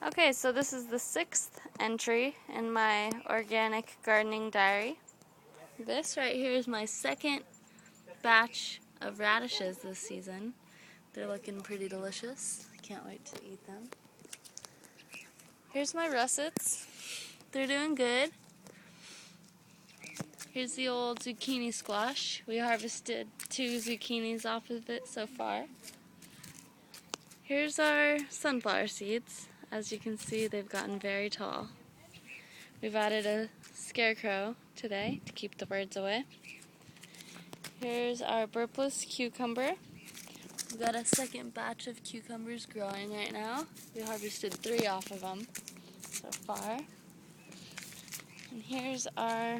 Okay, so this is the 6th entry in my organic gardening diary. This right here is my second batch of radishes this season. They're looking pretty delicious. Can't wait to eat them. Here's my russets. They're doing good. Here's the old zucchini squash. We harvested 2 zucchinis off of it so far. Here's our sunflower seeds. As you can see, they've gotten very tall. We've added a scarecrow today to keep the birds away. Here's our burpless cucumber. We've got a second batch of cucumbers growing right now. We harvested 3 off of them so far. And here's our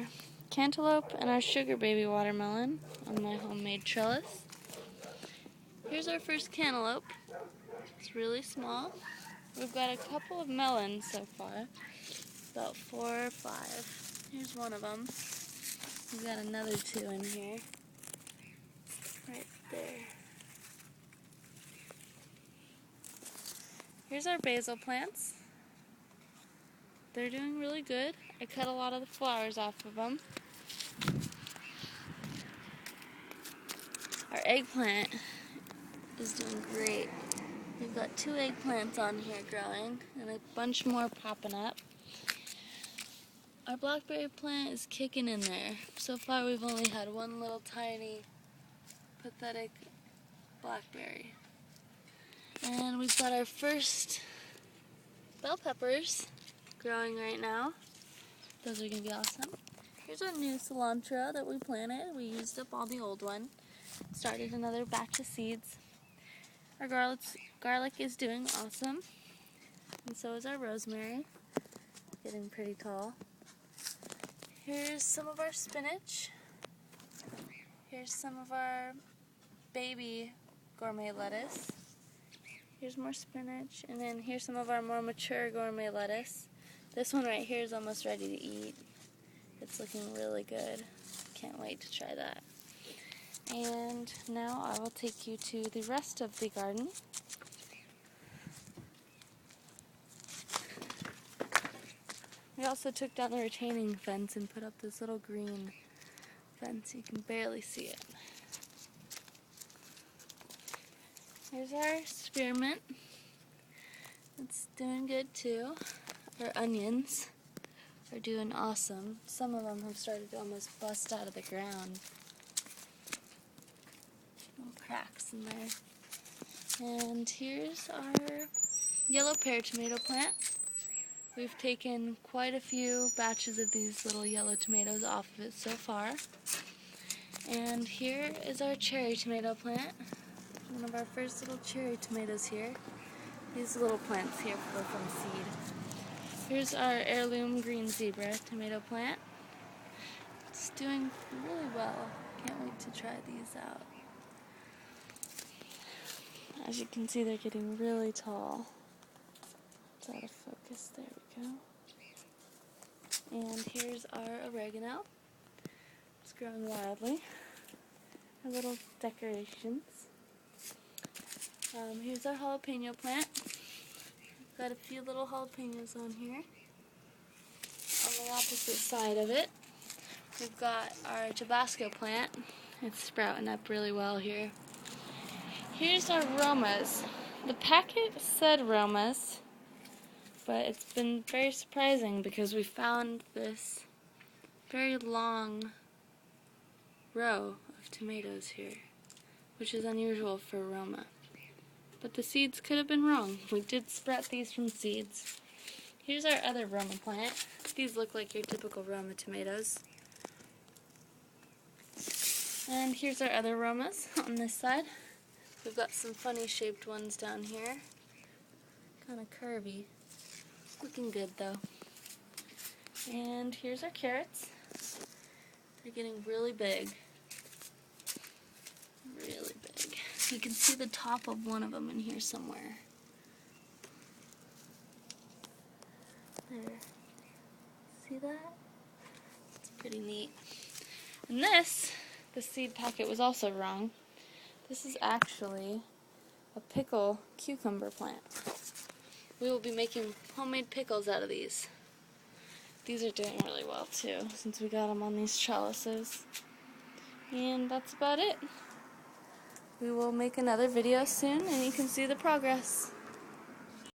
cantaloupe and our sugar baby watermelon on my homemade trellis. Here's our first cantaloupe. It's really small. We've got a couple of melons so far, about 4 or 5. Here's one of them. We've got another 2 in here, right there. Here's our basil plants. They're doing really good. I cut a lot of the flowers off of them. Our eggplant is doing great. We've got 2 eggplants on here growing and a bunch more popping up. Our blackberry plant is kicking in there. So far we've only had one little tiny pathetic blackberry. And we've got our first bell peppers growing right now. Those are going to be awesome. Here's our new cilantro that we planted. We used up all the old one. Started another batch of seeds. Our garlic is doing awesome. And so is our rosemary. Getting pretty tall. Here's some of our spinach. Here's some of our baby gourmet lettuce. Here's more spinach. And then here's some of our more mature gourmet lettuce. This one right here is almost ready to eat. It's looking really good. Can't wait to try that. And now I will take you to the rest of the garden. We also took down the retaining fence and put up this little green fence. You can barely see it. Here's our spearmint. It's doing good too. Our onions are doing awesome. Some of them have started to almost bust out of the ground. Little cracks in there. And here's our yellow pear tomato plant. We've taken quite a few batches of these little yellow tomatoes off of it so far. And here is our cherry tomato plant. One of our first little cherry tomatoes here. These little plants here grow from seed. Here's our heirloom green zebra tomato plant. It's doing really well. Can't wait to try these out. As you can see, they're getting really tall. It's out of focus. There we go. And here's our oregano. It's growing wildly. Our little decorations. Here's our jalapeno plant. We've got a few little jalapenos on here. On the opposite side of it, we've got our Tabasco plant. It's sprouting up really well here. Here's our Romas. The packet said Romas, but it's been very surprising because we found this very long row of tomatoes here, which is unusual for Roma. But the seeds could have been wrong. We did sprout these from seeds. Here's our other Roma plant. These look like your typical Roma tomatoes. And here's our other Romas on this side. We've got some funny shaped ones down here. Kind of curvy. Looking good though. And here's our carrots. They're getting really big. Really big. You can see the top of one of them in here somewhere. There. See that? It's pretty neat. And this, the seed packet was also wrong. This is actually a pickle cucumber plant. we will be making homemade pickles out of these. These are doing really well too, since we got them on these trellises. And that's about it. We will make another video soon, and you can see the progress.